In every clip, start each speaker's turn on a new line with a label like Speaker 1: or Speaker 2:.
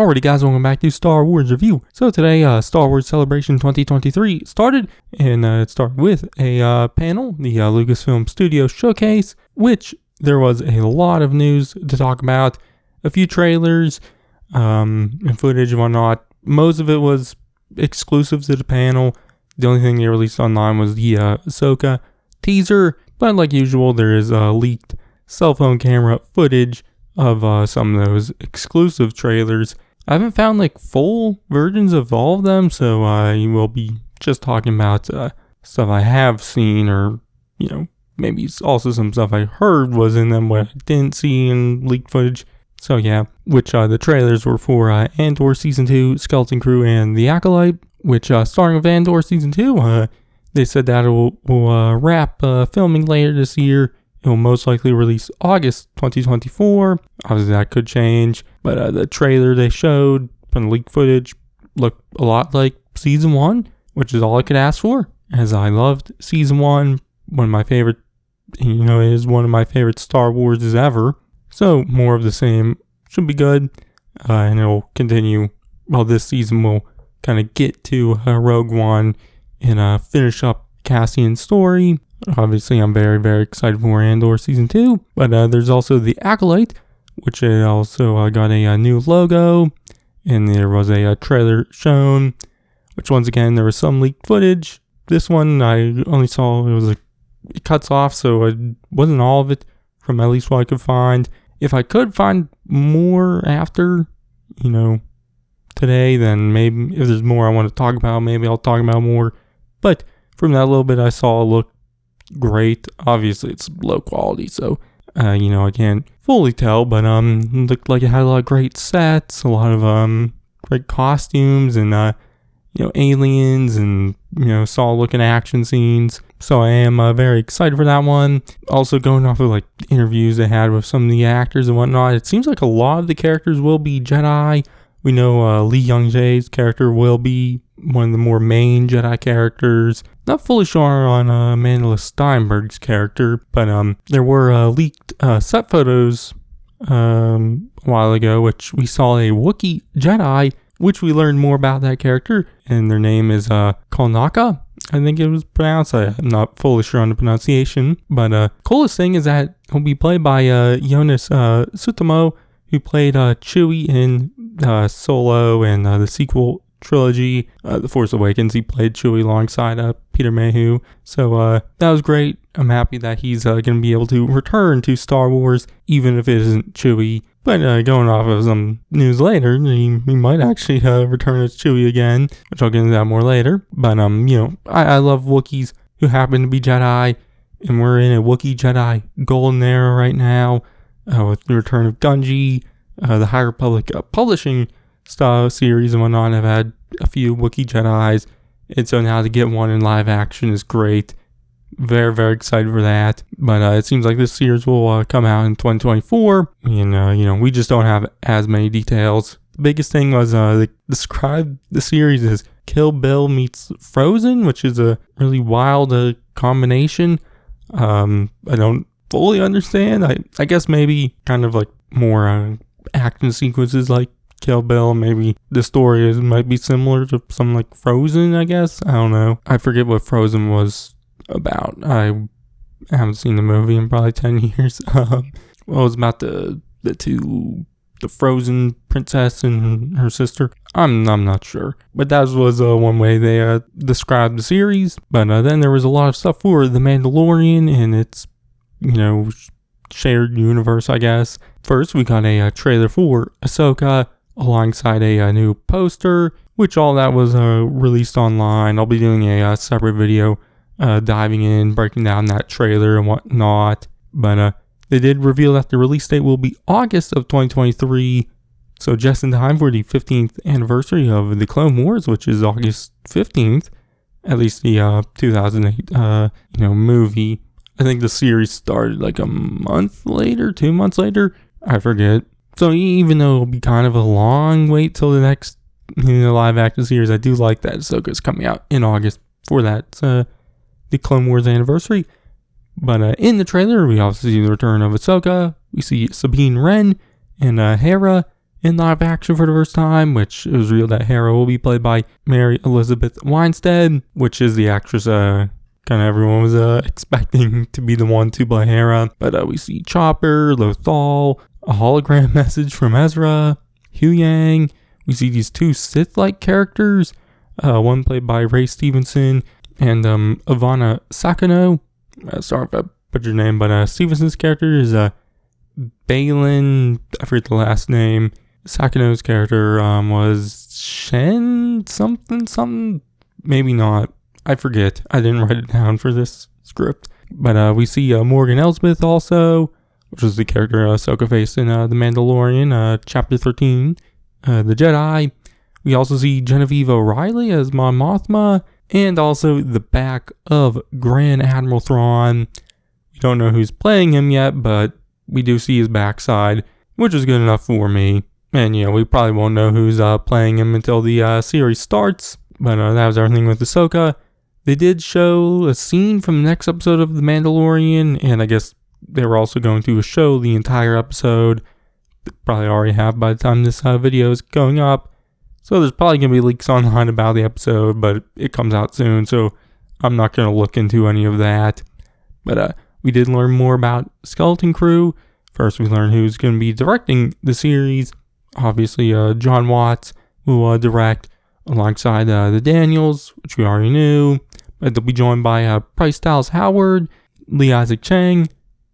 Speaker 1: Alrighty guys, welcome back to Star Wars Review. So today, Star Wars Celebration 2023 started, and it started with a panel, the Lucasfilm Studio Showcase, which there was a lot of news to talk about, a few trailers, and footage and whatnot. Most of it was exclusive to the panel. The only thing they released online was the Ahsoka teaser, but like usual, there is leaked cell phone camera footage of some of those exclusive trailers. I haven't found like full versions of all of them, so I will be just talking about stuff I have seen, or maybe also some stuff I heard was in them what I didn't see in leaked footage. So yeah, which the trailers were for Andor Season 2, Skeleton Crew, and The Acolyte, which starting with Andor Season 2, they said that it will wrap filming later this year. It will most likely release August 2024. Obviously, that could change. But the trailer they showed from leaked footage looked a lot like Season 1, which is all I could ask for, as I loved Season 1. One of my favorite, it is one of my favorite Star Wars ever. So, more of the same should be good. And it will continue. Well, this season will kind of get to Rogue One and finish up Cassian's story. Obviously, I'm very, very excited for Andor Season 2, but there's also The Acolyte, which also got a new logo, and there was a trailer shown, which once again, there was some leaked footage. This one, I only saw, it cuts off, so it wasn't all of it from at least what I could find. If I could find more after, today, then maybe if there's more I want to talk about, maybe I'll talk about more. But from that little bit I saw, it looked great. Obviously, it's low quality, so I can't fully tell, but it looked like it had a lot of great sets, a lot of great costumes, and aliens, and solid looking action scenes. So I am very excited for that one. Also, going off of like interviews they had with some of the actors and whatnot, it seems like a lot of the characters will be Jedi. We know Jung-jae's character will be one of the more main Jedi characters. Not fully sure on Amanda Steinberg's character, but there were leaked set photos a while ago, which we saw a Wookiee Jedi, which we learned more about that character, and their name is Kolnaka, I think it was pronounced. I'm not fully sure on the pronunciation, but coolest thing is that he'll be played by Jonas Suotamo, who played Chewie in Solo and the sequel trilogy, The Force Awakens. He played Chewie alongside Peter Mayhew. So that was great. I'm happy that he's going to be able to return to Star Wars, even if it isn't Chewie. But going off of some news later, he might actually return as Chewie again, which I'll get into that more later. But I love Wookiees who happen to be Jedi, and we're in a Wookiee Jedi golden era right now, with the return of Gungi. The High Republic publishing style series and whatnot have had a few Wookiee Jedis, and so now to get one in live action is great. Very, very excited for that. But it seems like this series will come out in 2024, and we just don't have as many details. The biggest thing was they described the series as Kill Bill meets Frozen, which is a really wild combination. I don't fully understand. I guess maybe kind of like more action sequences like Kill Bill. Maybe the story might be similar to something like Frozen, I guess. I don't know. I forget what Frozen was about. I haven't seen the movie in probably 10 years. Well, it was about the Frozen princess and her sister. I'm not sure. But that was one way they described the series. But then there was a lot of stuff for The Mandalorian and its, shared universe, I guess. First, we got a trailer for Ahsoka alongside a new poster, which all that was released online. I'll be doing a separate video diving in, breaking down that trailer and whatnot. But they did reveal that the release date will be August of 2023, so just in time for the 15th anniversary of the Clone Wars, which is August 15th, at least the 2008 movie. I think the series started like a month later, 2 months later, I forget. So even though it'll be kind of a long wait till the next live action series, I do like that Ahsoka's coming out in August for that the Clone Wars anniversary. But in the trailer, we also see the return of Ahsoka. We see Sabine Wren and Hera in live action for the first time, which it was revealed that Hera will be played by Mary Elizabeth Winstead, which is the actress kind of everyone was expecting to be the one to play Hera. But we see Chopper, Lothal, a hologram message from Ezra, Huyang. We see these two Sith-like characters, one played by Ray Stevenson and Ivana Sakano. Sorry if I butchered your name, but Stevenson's character is Balin. I forget the last name. Sakano's character was Shen something. Maybe not. I forget. I didn't write it down for this script. But we see Morgan Elsbeth also, which was the character Ahsoka faced in The Mandalorian, Chapter 13, The Jedi. We also see Genevieve O'Reilly as Mon Mothma, and also the back of Grand Admiral Thrawn. We don't know who's playing him yet, but we do see his backside, which is good enough for me. And we probably won't know who's playing him until the series starts. But that was everything with Ahsoka. They did show a scene from the next episode of The Mandalorian, and I guess they were also going to show the entire episode. They probably already have by the time this video is going up. So there's probably going to be leaks online about the episode, but it comes out soon, so I'm not going to look into any of that. But we did learn more about Skeleton Crew. First, we learned who's going to be directing the series. Obviously, John Watts will direct alongside the Daniels, which we already knew. But they'll be joined by Bryce Dallas Howard, Lee Isaac Chang,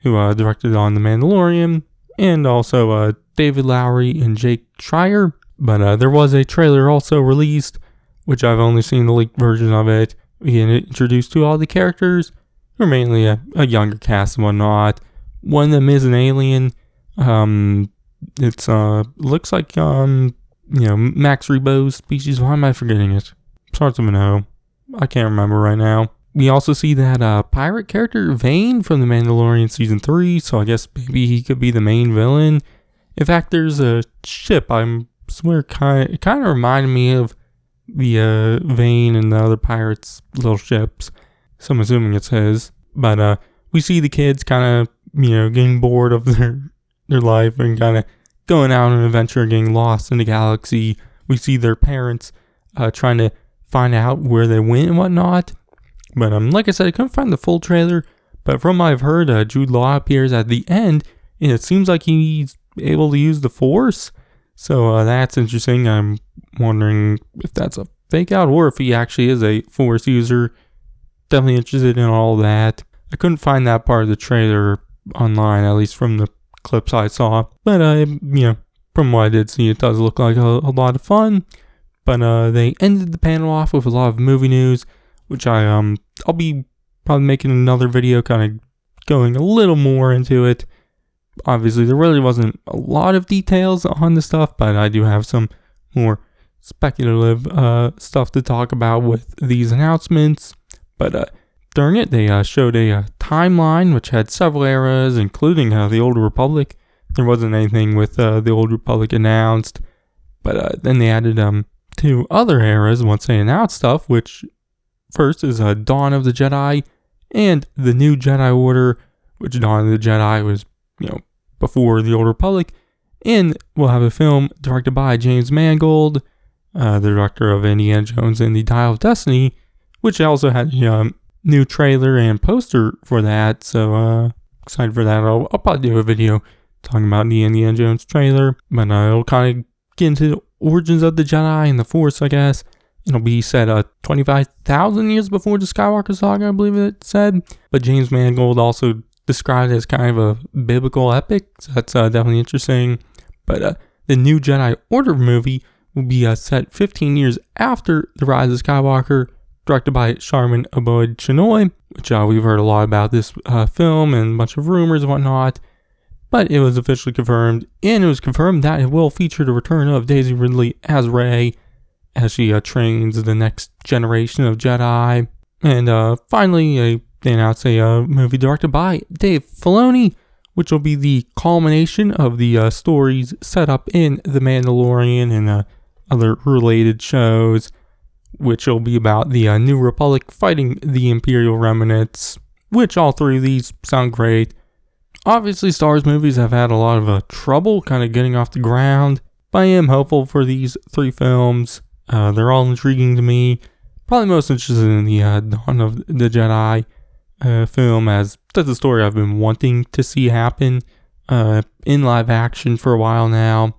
Speaker 1: who directed on The Mandalorian, and also David Lowery and Jake Schreier. But there was a trailer also released, which I've only seen the leaked version of it. We get introduced to all the characters, who are mainly a younger cast and whatnot. One of them is an alien. It's looks like Max Rebo's species. Why am I forgetting it? Starts with an O. I can't remember right now. We also see that pirate character Vane from The Mandalorian Season 3, so I guess maybe he could be the main villain. In fact, there's a ship, I swear, it kind of reminded me of the Vane and the other pirates' little ships, so I'm assuming it's his. But we see the kids kind of, getting bored of their life and kind of going out on an adventure, getting lost in the galaxy. We see their parents trying to find out where they went and whatnot. But like I said, I couldn't find the full trailer. But from what I've heard, Jude Law appears at the end, and it seems like he's able to use the Force. So that's interesting. I'm wondering if that's a fake out or if he actually is a Force user. Definitely interested in all that. I couldn't find that part of the trailer online, at least from the clips I saw. But, from what I did see, it does look like a lot of fun. But they ended the panel off with a lot of movie news, which I'll be probably making another video kind of going a little more into it. Obviously, there really wasn't a lot of details on the stuff, but I do have some more speculative stuff to talk about with these announcements. But during it, they showed a timeline which had several eras, including the Old Republic. There wasn't anything with the Old Republic announced, but then they added 2 other eras once they announced stuff, which first is Dawn of the Jedi and the New Jedi Order, which Dawn of the Jedi was, before the Old Republic. And we'll have a film directed by James Mangold, the director of Indiana Jones and the Dial of Destiny, which also had a new trailer and poster for that. So excited for that. I'll probably do a video talking about the Indiana Jones trailer, but it'll kind of get into the origins of the Jedi and the Force, I guess. It'll be set 25,000 years before the Skywalker saga, I believe it said. But James Mangold also described it as kind of a biblical epic, so that's definitely interesting. But the New Jedi Order movie will be set 15 years after The Rise of Skywalker, directed by Sharman Obaid-Chinoy, which we've heard a lot about this film and a bunch of rumors and whatnot. But it was officially confirmed, and it was confirmed that it will feature the return of Daisy Ridley as Rey, as she trains the next generation of Jedi. And finally, they announced a movie directed by Dave Filoni, which will be the culmination of the stories set up in The Mandalorian and other related shows, which will be about the New Republic fighting the Imperial Remnants, which all 3 of these sound great. Obviously, Star Wars movies have had a lot of trouble kind of getting off the ground. But I am hopeful for these 3 films. They're all intriguing to me. Probably most interested in the Dawn of the Jedi film, as that's a story I've been wanting to see happen in live action for a while now.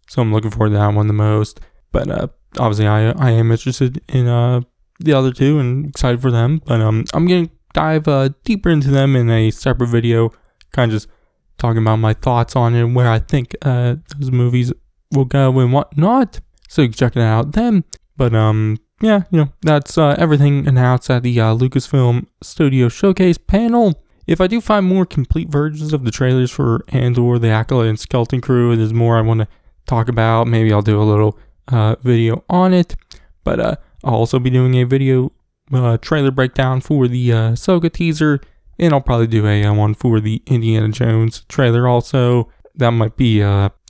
Speaker 1: So I'm looking forward to that one the most. But obviously I am interested in the other 2 and excited for them. But I'm going to dive deeper into them in a separate video, kind of just talking about my thoughts on it, where I think those movies will go and whatnot. So you can check it out then. But yeah, that's everything announced at the Lucasfilm Studio Showcase Panel. If I do find more complete versions of the trailers for Andor, The Acolyte, and Skeleton Crew, there's more I want to talk about. Maybe I'll do a little video on it. But I'll also be doing a video trailer breakdown for the Ahsoka teaser. And I'll probably do a one for the Indiana Jones trailer also. That might be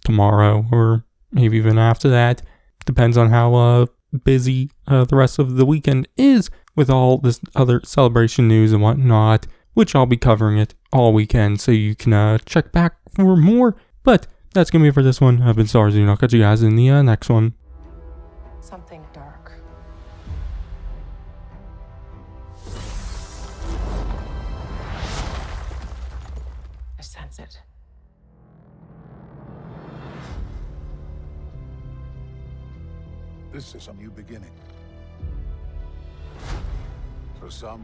Speaker 1: tomorrow or maybe even after that. Depends on how busy the rest of the weekend is with all this other celebration news and whatnot, which I'll be covering it all weekend, so you can check back for more. But that's going to be it for this one. I've been Stars, and I'll catch you guys in the next one.
Speaker 2: Something dark. I sense it.
Speaker 3: This is a new beginning. For some,